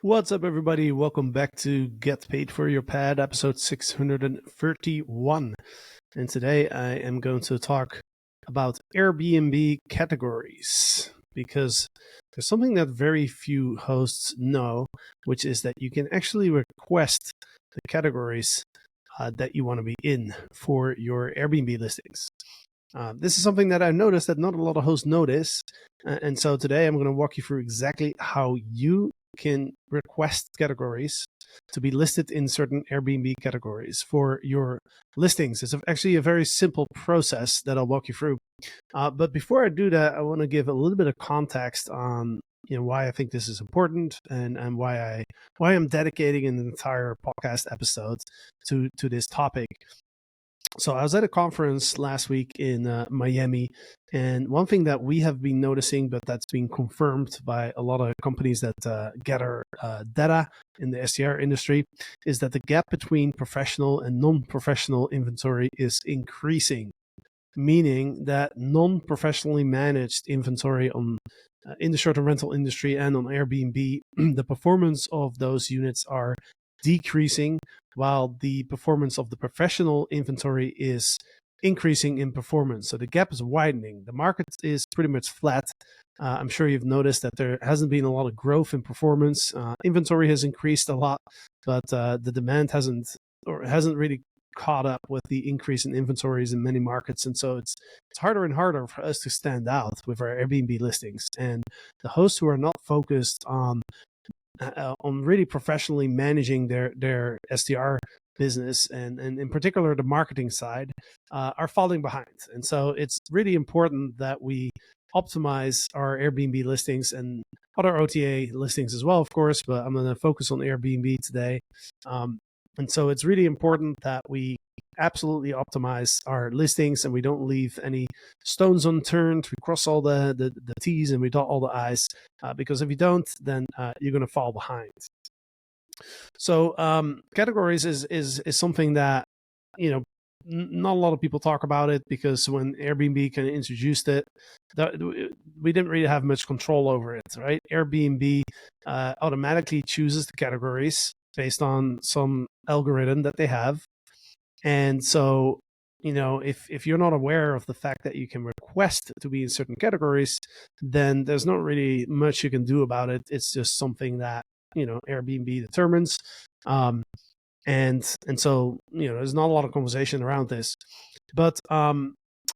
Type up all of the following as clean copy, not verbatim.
What's up, everybody? Welcome back to Get Paid for Your Pad, episode 631. And today I am going to talk about Airbnb categories because there's something that very few hosts know, which is that you can actually request the categories that you want to be in for your Airbnb listings. This is something that I noticed that not a lot of hosts notice. And so today I'm going to walk you through exactly how you can request categories to be listed in certain Airbnb categories for your listings. It's actually a very simple process that I'll walk you through. But before I do that, I want to give a little bit of context on why I think this is important and why I'm dedicating an entire podcast episode to this topic. So I was at a conference last week in Miami, and one thing that we have been noticing, but that's been confirmed by a lot of companies that gather data in the STR industry, is that the gap between professional and non-professional inventory is increasing, meaning that non-professionally managed inventory in the short-term rental industry and on Airbnb, the performance of those units are decreasing, while the performance of the professional inventory is increasing in performance. So the gap is widening. The market is pretty much flat. I'm sure you've noticed that there hasn't been a lot of growth in performance. Inventory has increased a lot, but the demand hasn't really caught up with the increase in inventories in many markets. And so it's harder and harder for us to stand out with our Airbnb listings. And the hosts who are not focused on really professionally managing their STR business and in particular the marketing side are falling behind. And so it's really important that we optimize our Airbnb listings and other OTA listings as well, of course, but I'm going to focus on Airbnb today. And so it's really important that we absolutely optimize our listings and we don't leave any stones unturned. We cross all the T's and we dot all the I's, because if you don't, then you're going to fall behind. So categories is something that, not a lot of people talk about it, because when Airbnb kind of introduced it, we didn't really have much control over it, right? Airbnb automatically chooses the categories based on some algorithm that they have. And so, if you're not aware of the fact that you can request to be in certain categories, then there's not really much you can do about it. It's just something that, Airbnb determines. And so, there's not a lot of conversation around this, but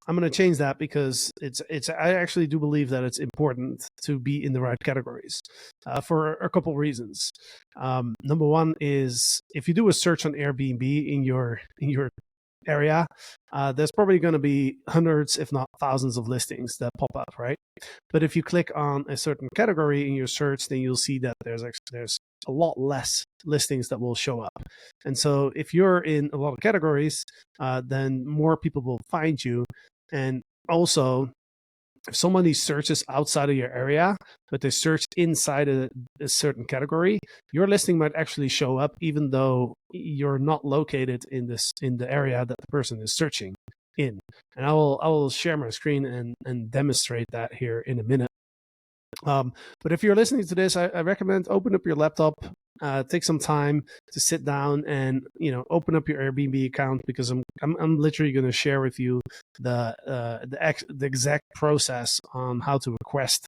I'm going to change that because I actually do believe that it's important to be in the right categories for a couple reasons. Number one is if you do a search on Airbnb in your area, there's probably going to be hundreds, if not thousands of listings that pop up, right? But if you click on a certain category in your search, then you'll see that there's a lot less listings that will show up. And so if you're in a lot of categories, then more people will find you. And also, if somebody searches outside of your area, but they search inside a certain category, your listing might actually show up even though you're not located in the area that the person is searching in. And I will share my screen and demonstrate that here in a minute. But if you're listening to this, I recommend open up your laptop, take some time to sit down and open up your Airbnb account, because I'm literally going to share with you the exact process on how to request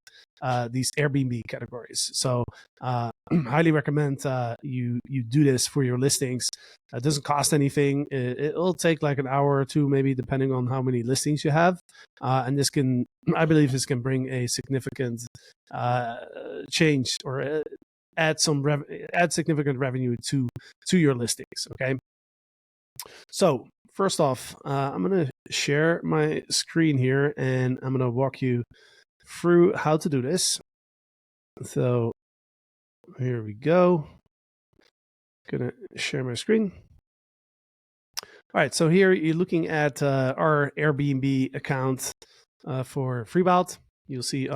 these Airbnb categories. So highly recommend you do this for your listings. It doesn't cost anything. It'll take like an hour or two, maybe, depending on how many listings you have. And I believe this can bring a significant change or add significant revenue to your listings. Okay. So first off, I'm going to share my screen here and I'm going to walk you through how to do this. So here we go. Gonna share my screen. All right, so here you're looking at our Airbnb account for Freebout. You'll see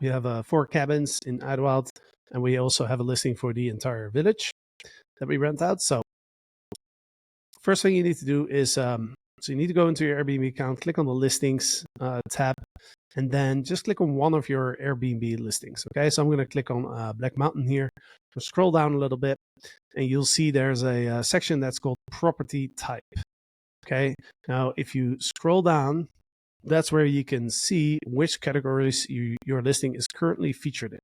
we have 4 cabins in Idlewild, and we also have a listing for the entire village that we rent out. So first thing you need to do is So you need to go into your Airbnb account, click on the listings tab, and then just click on one of your Airbnb listings. Okay, so I'm going to click on Black Mountain here. So scroll down a little bit, and you'll see there's a section that's called property type. Okay, now if you scroll down, that's where you can see which categories your listing is currently featured in.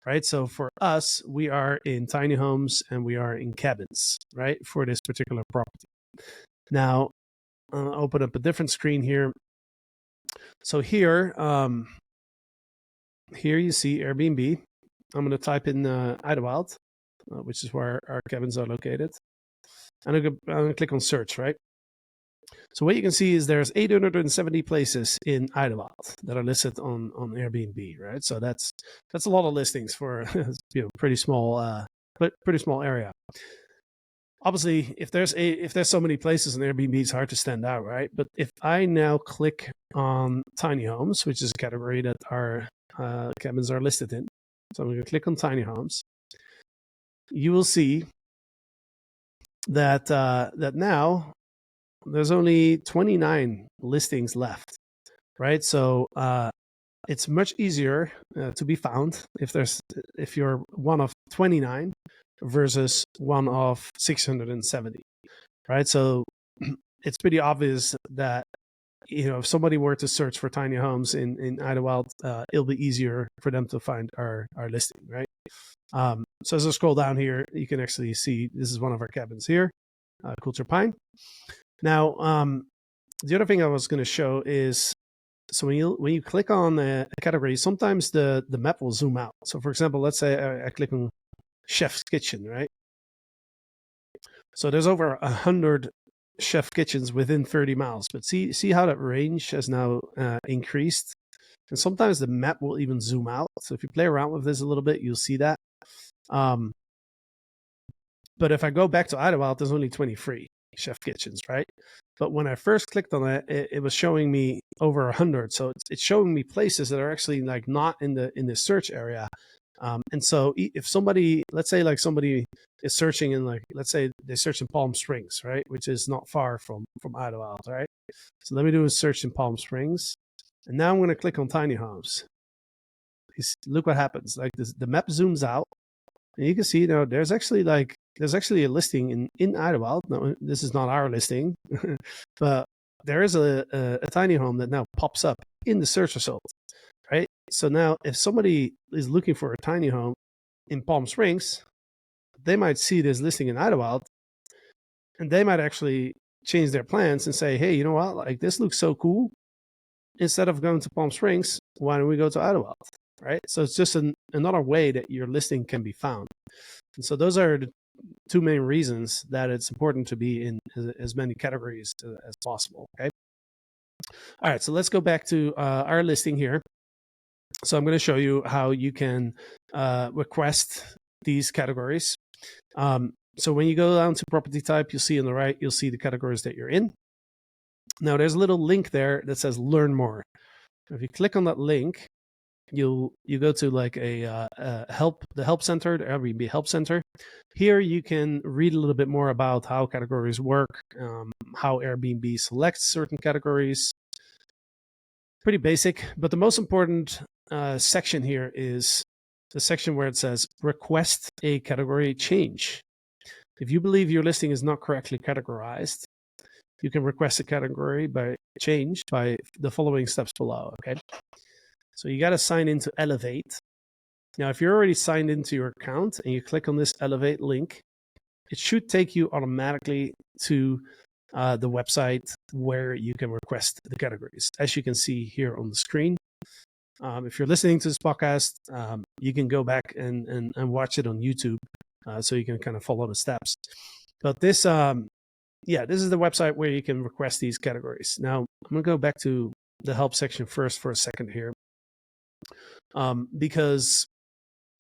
Right, so for us, we are in tiny homes and we are in cabins, right, for this particular property. Now, I'll open up a different screen here. So here you see Airbnb. I'm going to type in Idlewild, which is where our cabins are located. And I'm going to click on search, right? So what you can see is there's 870 places in Idlewild that are listed on Airbnb, right? So that's a lot of listings for pretty small area. Obviously, if there's so many places on Airbnb, it's hard to stand out, right? But if I now click on tiny homes, which is a category that our cabins are listed in, so I'm going to click on tiny homes, you will see that that now there's only 29 listings left, right? So it's much easier to be found if you're one of 29 versus one of 670, right? So it's pretty obvious that if somebody were to search for tiny homes in Idlewild, it'll be easier for them to find our listing, right? So as I scroll down here, you can actually see this is one of our cabins here, Culture Pine. Now, the other thing I was going to show is, so when you click on a category, sometimes the map will zoom out. So for example, let's say I click on Chef's Kitchen, right? So there's over 100 chef kitchens within 30 miles. But see how that range has now increased? And sometimes the map will even zoom out. So if you play around with this a little bit, you'll see that. But if I go back to Idlewild, there's only 23 chef kitchens, right? But when I first clicked on it, it was showing me over 100. So it's showing me places that are actually like not in the search area. And so if somebody, let's say like somebody is searching in let's say they search in Palm Springs, right? Which is not far from Idlewild, right? So let me do a search in Palm Springs. And now I'm going to click on tiny homes. Look what happens. Like the map zooms out and you can see there's actually a listing in Idlewild. No, this is not our listing, but there is a tiny home that now pops up in the search result, right? So now if somebody is looking for a tiny home in Palm Springs, they might see this listing in Idlewild and they might actually change their plans and say, hey, you know what? Like this looks so cool. Instead of going to Palm Springs, why don't we go to Idlewild, right? So it's just another way that your listing can be found. And so those are the two main reasons that it's important to be in as many categories as possible, okay? All right, so let's go back to our listing here. So I'm going to show you how you can request these categories. So when you go down to property type, you'll see on the right, you'll see the categories that you're in. Now there's a little link there that says learn more. If you click on that link, you go to like the help center, the Airbnb help center. Here you can read a little bit more about how categories work, how Airbnb selects certain categories. Pretty basic, but the most important section here is the section where it says request a category change. If you believe your listing is not correctly categorized, you can request a category change by the following steps below, okay? So you got to sign into Elevate. Now, if you're already signed into your account and you click on this Elevate link, it should take you automatically to the website where you can request the categories, as you can see here on the screen. If you're listening to this podcast, you can go back and watch it on YouTube, so you can kind of follow the steps. But this, this is the website where you can request these categories. Now, I'm going to go back to the help section first for a second here, because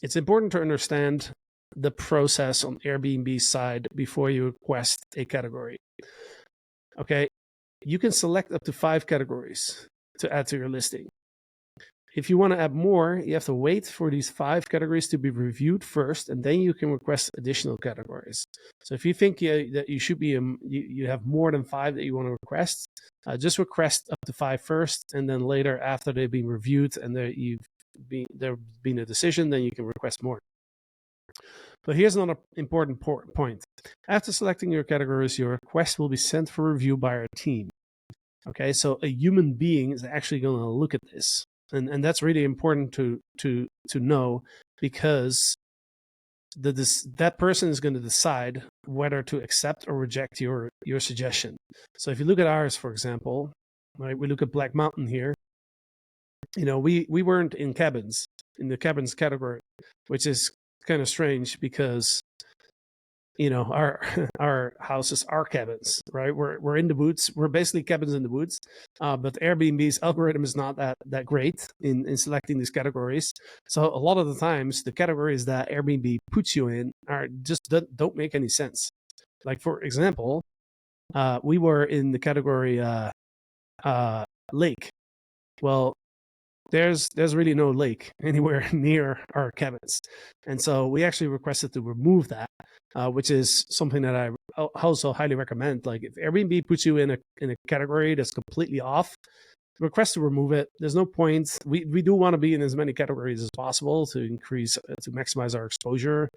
it's important to understand the process on Airbnb's side before you request a category. Okay, you can select up to 5 categories to add to your listing. if you want to add more, you have to wait for these 5 categories to be reviewed first, and then you can request additional categories. So if you think that you should be, you have more than 5 that you want to request, just request up to 5 first, and then later, after they've been reviewed and there's been a decision, then you can request more. But here's another important point. After selecting your categories, your request will be sent for review by our team. Okay, so a human being is actually going to look at this. And that's really important to know, because that person is going to decide whether to accept or reject your suggestion. So if you look at ours, for example, right, we look at Black Mountain here. We weren't in the cabins category, which is kind of strange because our houses are cabins, right? We're in the woods. We're basically cabins in the woods. But Airbnb's algorithm is not that great in selecting these categories. So a lot of the times, the categories that Airbnb puts you in are just don't make any sense. Like, for example, we were in the category lake. Well, there's really no lake anywhere near our cabins. And so we actually requested to remove that, which is something that I also highly recommend. Like, if Airbnb puts you in a category that's completely off, request to remove it. There's no point. We do want to be in as many categories as possible to maximize our exposure,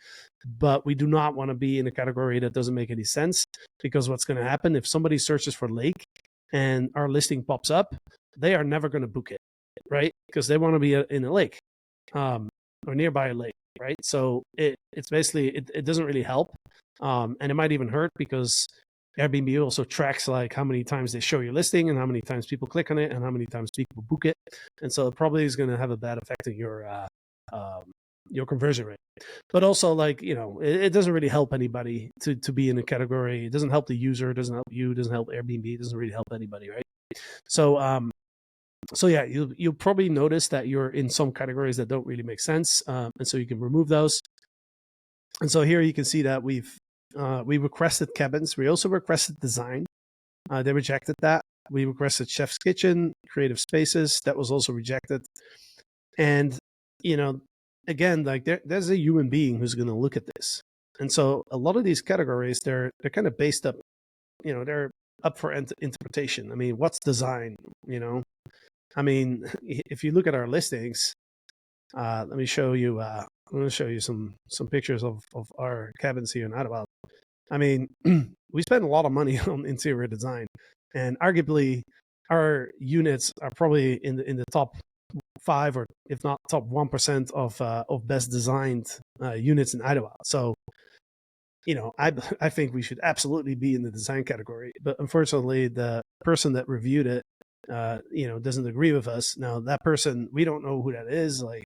but we do not want to be in a category that doesn't make any sense, because what's going to happen if somebody searches for lake and our listing pops up, they are never going to book it, right? Because they want to be in a lake, or nearby a lake, right? So it's basically, it doesn't really help, and it might even hurt, because Airbnb also tracks like how many times they show your listing and how many times people click on it and how many times people book it, and so it probably is going to have a bad effect on your conversion rate. But also, like, it doesn't really help anybody to be in a category. It doesn't help the user. It doesn't help you. It doesn't help Airbnb. It doesn't really help anybody, right? So yeah, you'll probably notice that you're in some categories that don't really make sense, and so you can remove those. And so here you can see that we requested cabins. We also requested design. They rejected that. We requested chef's kitchen, creative spaces. That was also rejected. And again, like, there's a human being who's going to look at this. And so a lot of these categories, they're kind of based up. They're up for interpretation. I mean, what's design? I mean, if you look at our listings, let me show you. I'm going to show you some pictures of our cabins here in Adelaide. I mean, we spend a lot of money on interior design, and arguably, our units are probably in the top 5, or if not top 1% of best designed units in Adelaide. So, I think we should absolutely be in the design category. But unfortunately, the person that reviewed it, doesn't agree with us. Now, that person, we don't know who that is. Like,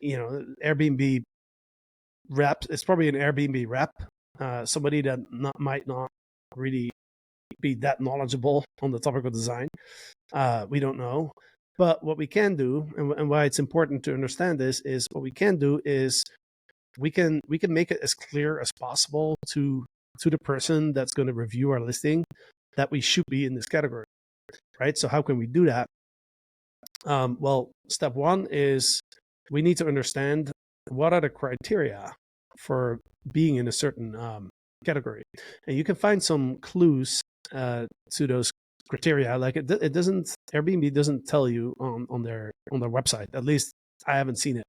Airbnb rep, it's probably an Airbnb rep, somebody that might not really be that knowledgeable on the topic of design. We don't know. But what we can do, and why it's important to understand this, is what we can do is we can make it as clear as possible to the person that's going to review our listing that we should be in this category. Right? So how can we do that? Well, step 1 is we need to understand what are the criteria for being in a certain category, and you can find some clues to those criteria. Like, it doesn't, Airbnb doesn't tell you on their website. At least I haven't seen it.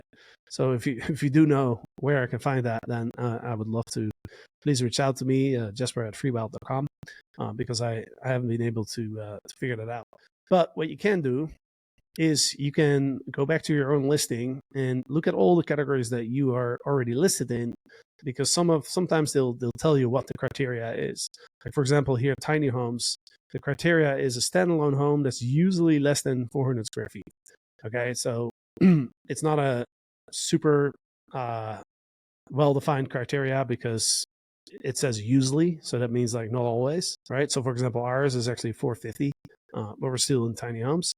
So if you do know where I can find that, then I would love to. Please reach out to me, Jasper@freewild.com, because I haven't been able to figure that out. But what you can do is you can go back to your own listing and look at all the categories that you are already listed in, because sometimes they'll tell you what the criteria is. Like, for example, here, tiny homes, the criteria is a standalone home that's usually less than 400 square feet. Okay, so it's not a super well-defined criteria, because it says usually, so that means like not always, right? So for example, ours is actually 450, but we're still in tiny homes.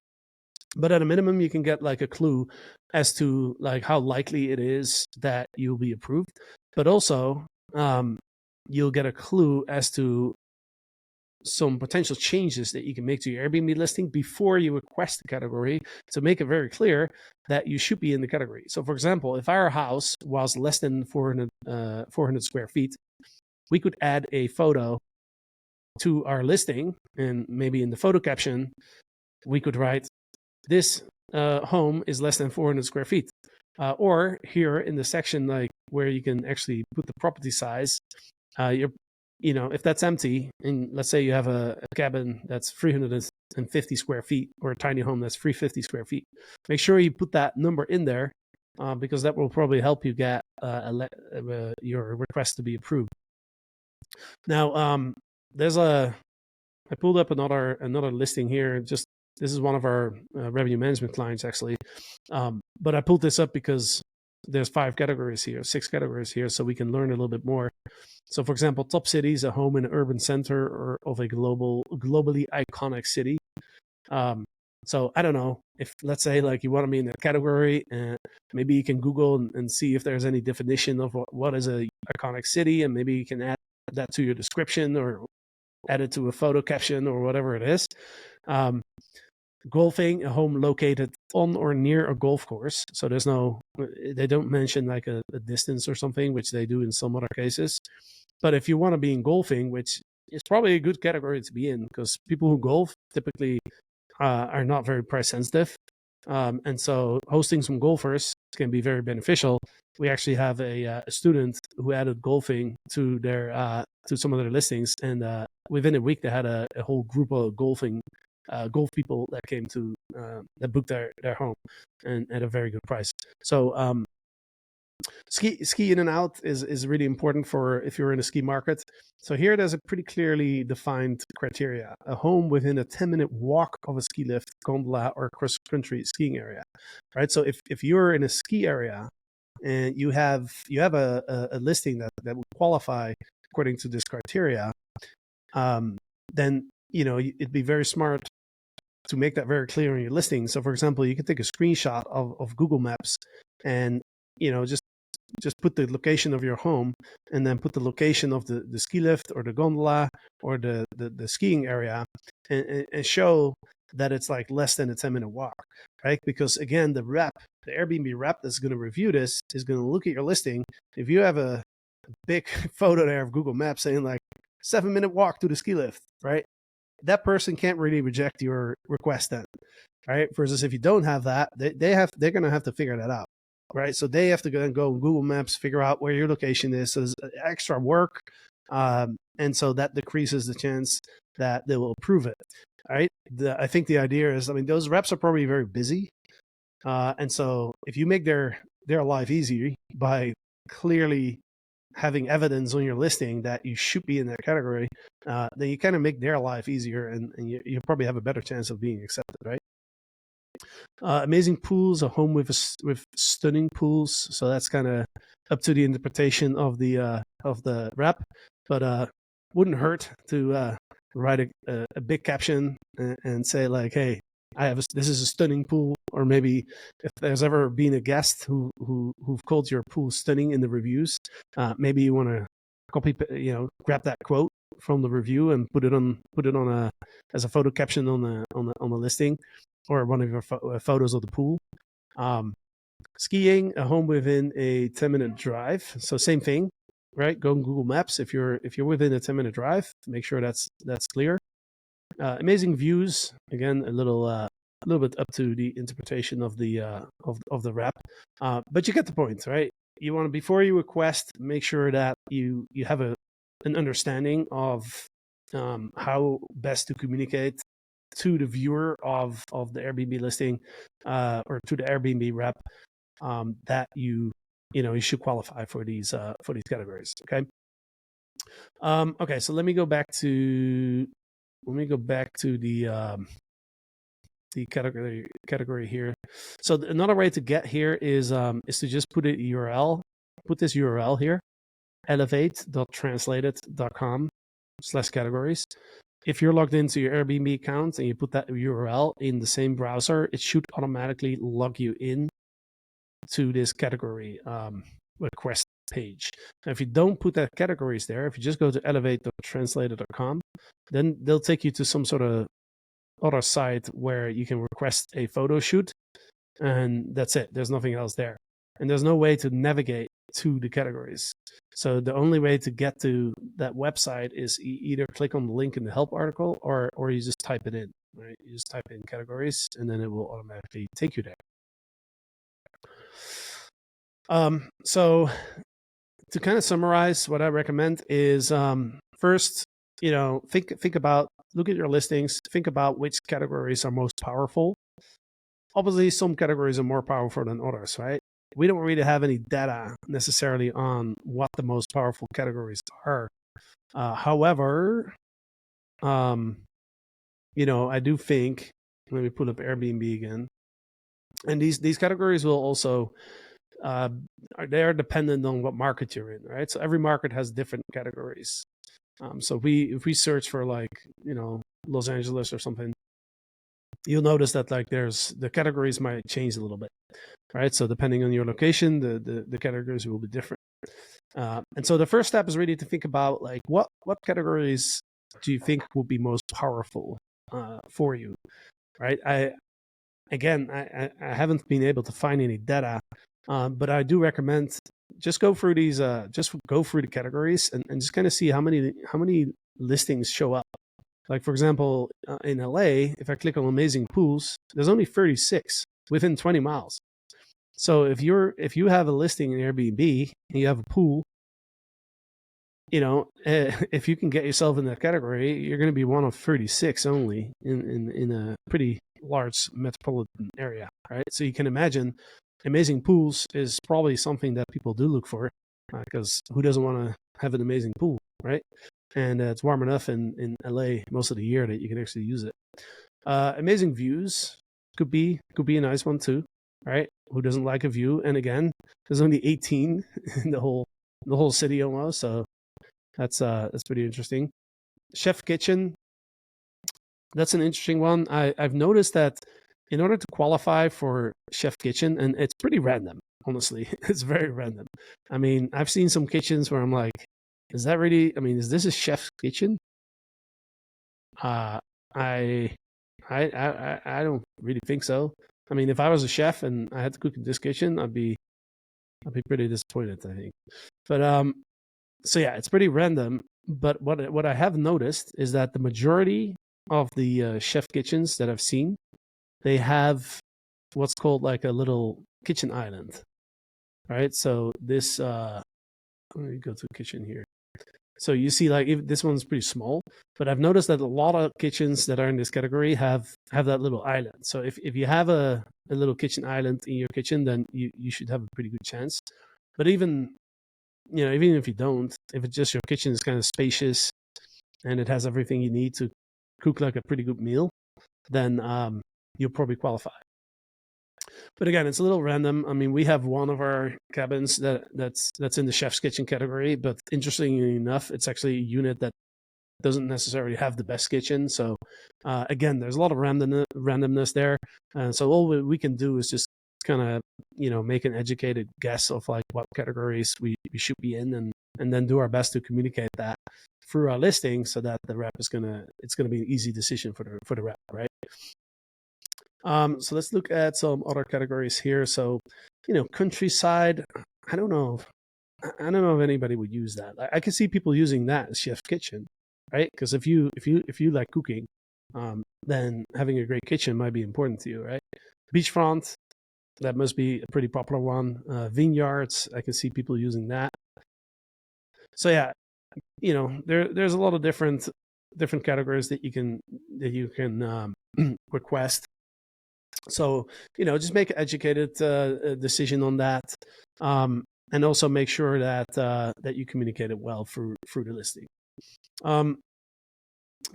But at a minimum, you can get like a clue as to like how likely it is that you'll be approved. But also, you'll get a clue as to some potential changes that you can make to your Airbnb listing before you request the category to make it very clear that you should be in the category. So, for example, if our house was less than 400 square feet, we could add a photo to our listing, and maybe in the photo caption, we could write, this home is less than 400 square feet. Or here in the section like where you can actually put the property size, if that's empty, and let's say you have a cabin that's 350 square feet or a tiny home that's 350 square feet, make sure you put that number in there because that will probably help you get your request to be approved. Now, I pulled up another listing here. This is one of our revenue management clients actually, but I pulled this up because there's 6 categories here, so we can learn a little bit more. So, for example, top cities, a home in an urban center or of a globally iconic city. So I don't know if, let's say, like you want to be in that category, maybe you can Google and see if there's any definition of what is a iconic city, and maybe you can add that to your description or add it to a photo caption or whatever it is. Golfing, a home located on or near a golf course. So they don't mention like a distance or something, which they do in some other cases. But if you want to be in golfing, which is probably a good category to be in, because people who golf typically are not very price sensitive. And so hosting some golfers can be very beneficial. We actually have a student who added golfing to some of their listings, and within a week they had a whole group of golf people that came to that booked their home, and at a very good price. So ski in and out is really important for if you're in a ski market. So here there's a pretty clearly defined criteria: a home within a 10-minute walk of a ski lift, gondola, or cross-country skiing area. Right. So if you're in a ski area and you have a listing that would qualify according to this criteria, then it'd be very smart to make that very clear in your listing. So, for example, you can take a screenshot of Google Maps and just put the location of your home, and then put the location of the ski lift or the gondola or the skiing area, and show that it's like less than a 10-minute walk, right? Because again, the Airbnb rep that's going to review this is going to look at your listing. If you have a big photo there of Google Maps saying like 7-minute walk to the ski lift, right? That person can't really reject your request then, right? Versus if you don't have that, they're going to have to figure that out, right? So they have to go on Google Maps, figure out where your location is. So there's extra work, and so that decreases the chance that they will approve it. All right. I think the idea is, those reps are probably very busy, and so if you make their life easy by clearly having evidence on your listing that you should be in that category, then you kind of make their life easier, and you probably have a better chance of being accepted, right? Amazing pools, a home with stunning pools. So that's kind of up to the interpretation of the rep, but wouldn't hurt to write a big caption and say like, hey, this is a stunning pool. Or maybe if there's ever been a guest who've called your pool stunning in the reviews, maybe you want to grab that quote from the review and put it on as a photo caption on the listing, or one of your photos of the pool. Skiing, a home within a 10-minute drive. So same thing, right? Go on Google Maps. If you're within a 10-minute drive, make sure that's clear. Amazing views, again, a little bit up to the interpretation of the rep, but you get the point, right? You want to, before you request, make sure that you have an understanding of how best to communicate to the viewer of the Airbnb listing, or to the Airbnb rep, that you should qualify for these categories. Okay. Okay. So let me go back to the category here. So another way to get here is to just put this URL here, elevate.translated.com/categories. If you're logged into your Airbnb account and you put that URL in the same browser, it should automatically log you in to this category request page. Now, if you don't put that categories there, if you just go to elevate.translator.com, then they'll take you to some sort of other site where you can request a photo shoot, and that's it. There's nothing else there. And there's no way to navigate to the categories. So the only way to get to that website is either click on the link in the help article, or you just type it in, right? You just type in categories and then it will automatically take you there. So to kind of summarize, what I recommend is first, think about, look at your listings, think about which categories are most powerful. Obviously, some categories are more powerful than others, right? We don't really have any data necessarily on what the most powerful categories are. However, I do think, let me pull up Airbnb again. And these categories will also, they are dependent on what market you're in, right? So every market has different categories. So if we search for Los Angeles or something, you'll notice that the categories might change a little bit, right? So depending on your location, the categories will be different. And so the first step is really to think about what categories do you think will be most powerful for you, right? I haven't been able to find any data, but I do recommend just go through these, just go through the categories and just kind of see how many listings show up. Like, for example, in LA, if I click on amazing pools, there's only 36 within 20 miles. So if you have a listing in Airbnb and you have a pool, if you can get yourself in that category, you're going to be one of 36 only in a pretty large metropolitan area, right? So you can imagine amazing pools is probably something that people do look for, because who doesn't want to have an amazing pool, right? And it's warm enough in LA most of the year that you can actually use it. Amazing views could be a nice one too, right? Who doesn't like a view? And again, there's only 18 in the whole city almost, so that's pretty interesting. Chef kitchen, that's an interesting one. I've noticed that in order to qualify for chef kitchen, and it's pretty random, honestly, it's very random. I mean, I've seen some kitchens where I'm like, is that really? I mean, is this a chef's kitchen? I don't really think so. I mean, if I was a chef and I had to cook in this kitchen, I'd be pretty disappointed, I think. But so yeah, it's pretty random. But what I have noticed is that the majority of the chef kitchens that I've seen, they have what's called like a little kitchen island, right? So this, let me go to the kitchen here. So you see, this one's pretty small, but I've noticed that a lot of kitchens that are in this category have that little island. So if you have a little kitchen island in your kitchen, then you should have a pretty good chance. But even if you don't, if it's just your kitchen is kind of spacious and it has everything you need to cook like a pretty good meal, then you'll probably qualify. But again, it's a little random. I mean, we have one of our cabins that's in the chef's kitchen category, but interestingly enough, it's actually a unit that doesn't necessarily have the best kitchen. So again, there's a lot of randomness there. So all we can do is just kind of make an educated guess of what categories we should be in, and then do our best to communicate that through our listing so that the rep it's gonna be an easy decision for the rep, right? So let's look at some other categories here. So, countryside, I don't know if anybody would use that. I can see people using that as chef's kitchen, right? Because if you like cooking, then having a great kitchen might be important to you, right? Beachfront, that must be a pretty popular one. Vineyards, I can see people using that. So yeah, there's a lot of different categories that you can request. So, just make an educated decision on that, and also make sure that you communicate it well through the listing.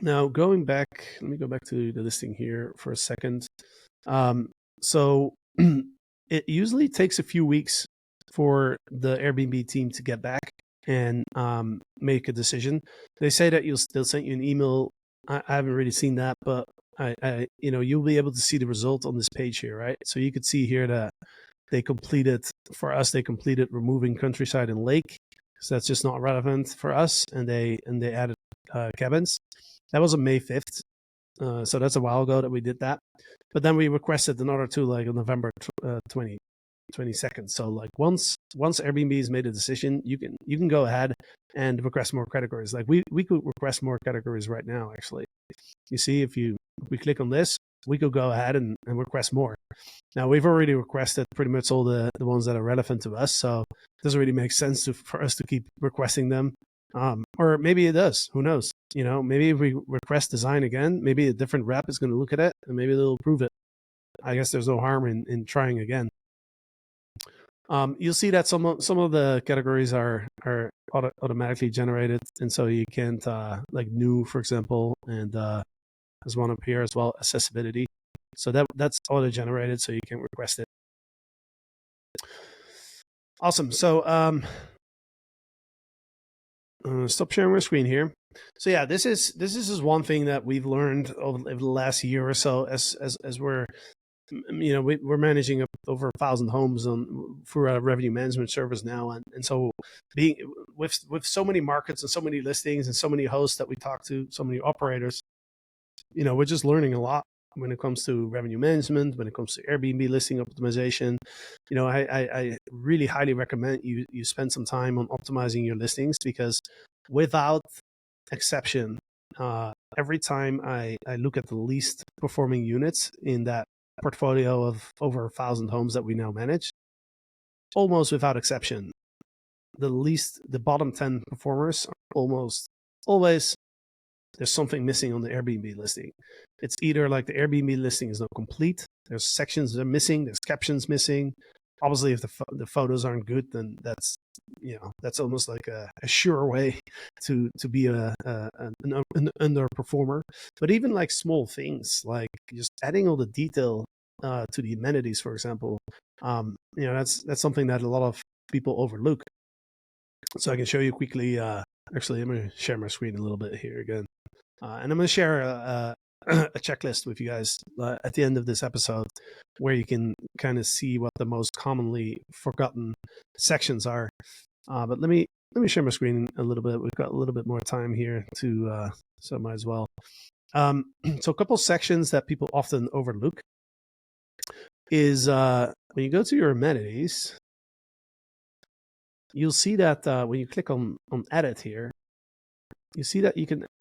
Now, going back, let me go back to the listing here for a second. So it usually takes a few weeks for the Airbnb team to get back and make a decision. They say that they'll send you an email. I haven't really seen that, but you'll be able to see the result on this page here, right? So you could see here that they completed removing countryside and lake, because that's just not relevant for us, and they added cabins. That was on May 5th, so that's a while ago that we did that. But then we requested another two like on November 22nd. So like once Airbnb has made a decision, you can go ahead and request more categories. Like we could request more categories right now. Actually, you see, if we click on this, we could go ahead and request more. Now we've already requested pretty much all the ones that are relevant to us, so it doesn't really make sense for us to keep requesting them. Or maybe it does. Who knows? Maybe if we request design again, maybe a different rep is going to look at it and maybe they'll approve it. I guess there's no harm in trying again. You'll see that some of the categories are automatically generated, and so you can't like new, for example, and there's one up here as well, accessibility. So that's auto generated, so you can request it. Awesome. So stop sharing my screen here. So yeah, this is one thing that we've learned over the last year or so as we're we're managing over 1,000 homes through a revenue management service now, and so being with so many markets and so many listings and so many hosts that we talk to, so many operators, we're just learning a lot when it comes to revenue management, when it comes to Airbnb listing optimization. I really highly recommend you spend some time on optimizing your listings, because without exception, every time I look at the least performing units in that portfolio of over 1,000 homes that we now manage, almost without exception, the bottom 10 performers are almost always, there's something missing on the Airbnb listing. It's either like the Airbnb listing is not complete, there's sections that are missing, there's captions missing. Obviously, if the photos aren't good, then that's almost like a sure way to be an underperformer. But even like small things, like just adding all the detail to the amenities, for example, that's something that a lot of people overlook. So I can show you quickly. Actually, I'm going to share my screen a little bit here again, and I'm going to share a checklist with you guys at the end of this episode, where you can kind of see what the most commonly forgotten sections are. But let me share my screen a little bit. We've got a little bit more time here so might as well. So a couple sections that people often overlook is when you go to your amenities, you'll see that when you click on edit here, you see that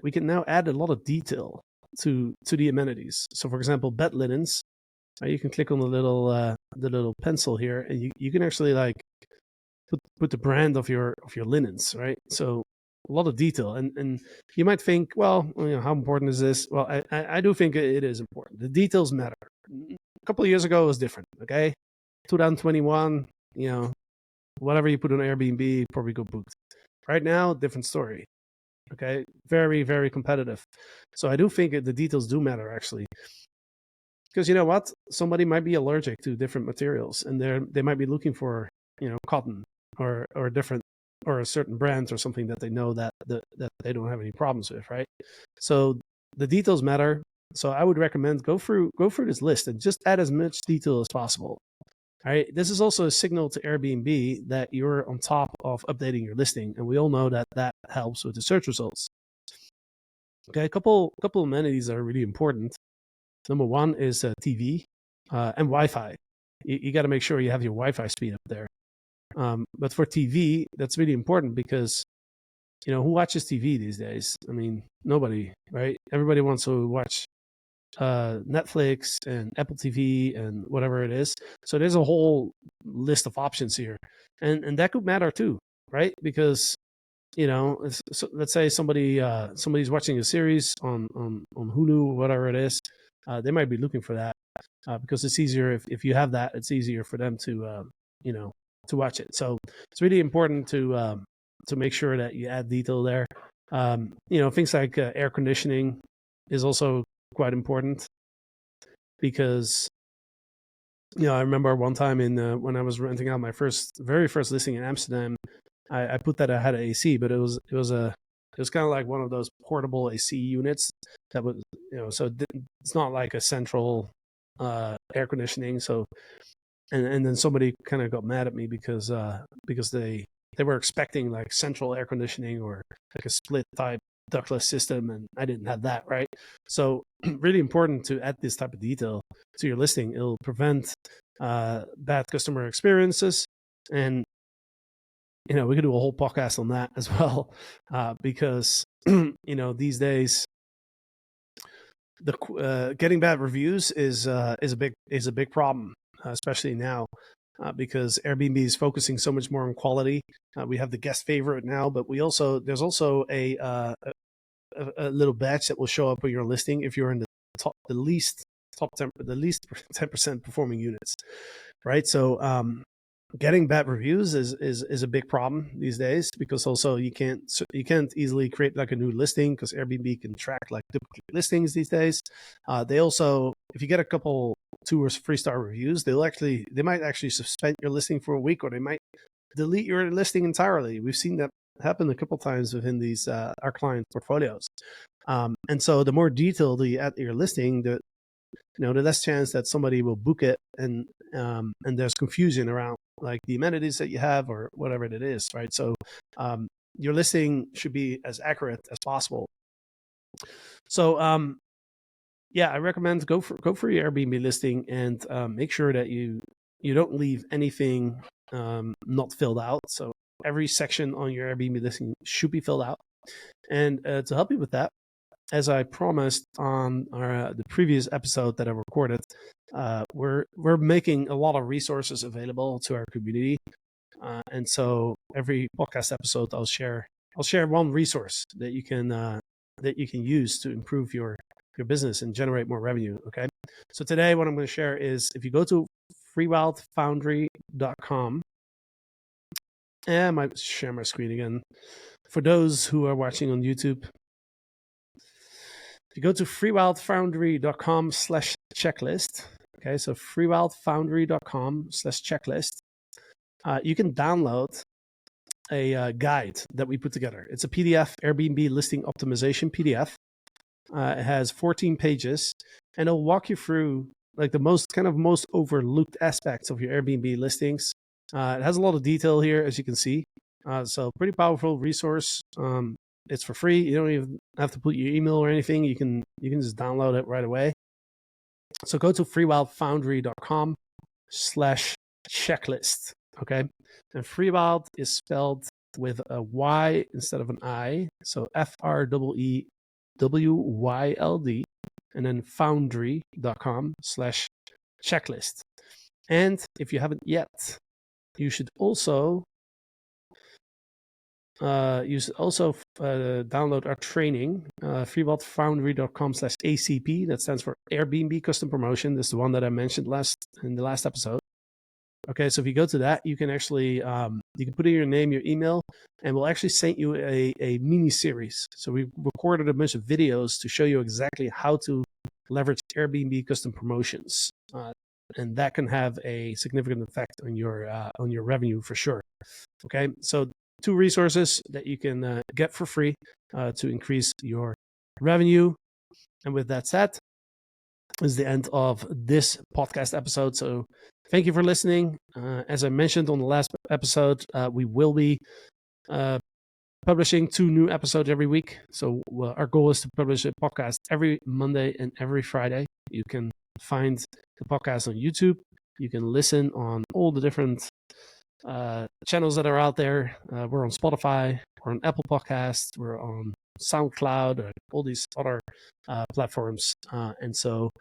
we can now add a lot of detail to the amenities. So for example, bed linens, you can click on the little pencil here, and you can actually like put the brand of your linens, right? So a lot of detail, and you might think, well, how important is this? Well, I do think it is important. The details matter. A couple of years ago, it was different. Okay, 2021, whatever you put on Airbnb probably go booked. Right now, different story. Okay, very, very competitive. So I do think the details do matter, actually, because you know what, somebody might be allergic to different materials, and they might be looking for cotton or different, or a certain brand or something that they know that they don't have any problems with, right? So the details matter. So I would recommend go through this list and just add as much detail as possible. All right. This is also a signal to Airbnb that you're on top of updating your listing, and we all know that helps with the search results. Okay, a couple amenities that are really important. Number one is TV and Wi-Fi. You got to make sure you have your Wi-Fi speed up there. But for TV, that's really important, because who watches TV these days? I mean, nobody, right? Everybody wants to watch Netflix and Apple TV and whatever it is. So there's a whole list of options here, and that could matter too, right? Because let's say somebody's watching a series on Hulu, whatever it is, they might be looking for that because it's easier if you have that. It's easier for them to to watch it. So it's really important to make sure that you add detail there. Things like air conditioning is also quite important, because I remember one time when I was renting out my very first listing in Amsterdam, I put that I had an AC, but it was kind of like one of those portable AC units that was so it's not like a central air conditioning. So and then somebody kind of got mad at me because they were expecting like central air conditioning or like a split type ductless system, and I didn't have that, right? So really important to add this type of detail to your listing. It'll prevent bad customer experiences, and we could do a whole podcast on that as well, because these days the getting bad reviews is a big problem, especially now, because Airbnb is focusing so much more on quality. We have the guest favorite now, but there's also a little badge that will show up on your listing if you're in the least 10% performing units, right? So getting bad reviews is a big problem these days, because also you can't easily create like a new listing, because Airbnb can track like duplicate listings these days. They also, if you get a couple 2 or 3 star reviews, they might actually suspend your listing for a week, or they might delete your listing entirely. We've seen that happen a couple times within these our client portfolios. And so the more detailed you add your listing, the less chance that somebody will book it, and there's confusion around like the amenities that you have or whatever it is, right? So your listing should be as accurate as possible. So I recommend go for your Airbnb listing, and make sure that you don't leave anything not filled out. So every section on your Airbnb listing should be filled out. And to help you with that, as I promised on the previous episode that I recorded, we're making a lot of resources available to our community, and so every podcast episode I'll share one resource that you can use to improve your business and generate more revenue. Okay, so today what I'm going to share is, if you go to freewildfoundry.com, and I might share my screen again for those who are watching on YouTube. If you go to freewildfoundry.com/checklist, okay, so freewildfoundry.com/checklist, you can download a guide that we put together. It's a PDF, Airbnb listing optimization PDF. It has 14 pages, and it'll walk you through like the most overlooked aspects of your Airbnb listings. It has a lot of detail here, as you can see. So pretty powerful resource. It's for free. You don't even have to put your email or anything. You can just download it right away. So go to freewildfoundry.com/checklist. Okay. And Freewild is spelled with a Y instead of an I. So FREEWYLD, and then foundry.com/checklist. And if you haven't yet, you should also download our training, freewildfoundry.com/ACP. That stands for Airbnb Custom Promotion. This is the one that I mentioned in the last episode. Okay, so if you go to that, you can actually you can put in your name, your email, and we'll actually send you a mini series. So we recorded a bunch of videos to show you exactly how to leverage Airbnb custom promotions, and that can have a significant effect on your revenue for sure. Okay, so 2 resources that you can get for free to increase your revenue. And with that said, is the end of this podcast episode. So thank you for listening. As I mentioned on the last episode, we will be publishing 2 new episodes every week. So our goal is to publish a podcast every Monday and every Friday. You can find the podcast on YouTube. You can listen on all the different channels that are out there. We're on Spotify, we're on Apple Podcasts, we're on SoundCloud, all these other platforms. And so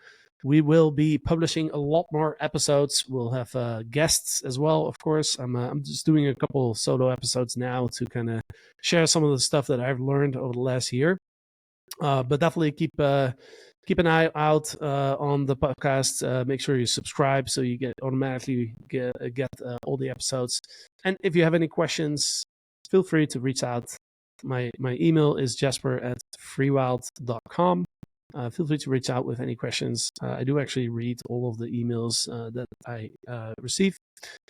we will be publishing a lot more episodes. We'll have guests as well, of course. I'm just doing a couple solo episodes now to kind of share some of the stuff that I've learned over the last year. But definitely keep an eye out on the podcast. Make sure you subscribe so you automatically get all the episodes. And if you have any questions, feel free to reach out. My email is jasper@freewild.com. Feel free to reach out with any questions. I do actually read all of the emails that I receive,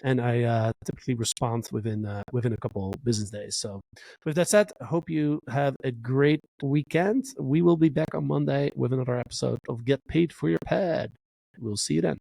and I typically respond within a couple business days. So with that said, I hope you have a great weekend. We will be back on Monday with another episode of Get Paid for Your Pad. We'll see you then.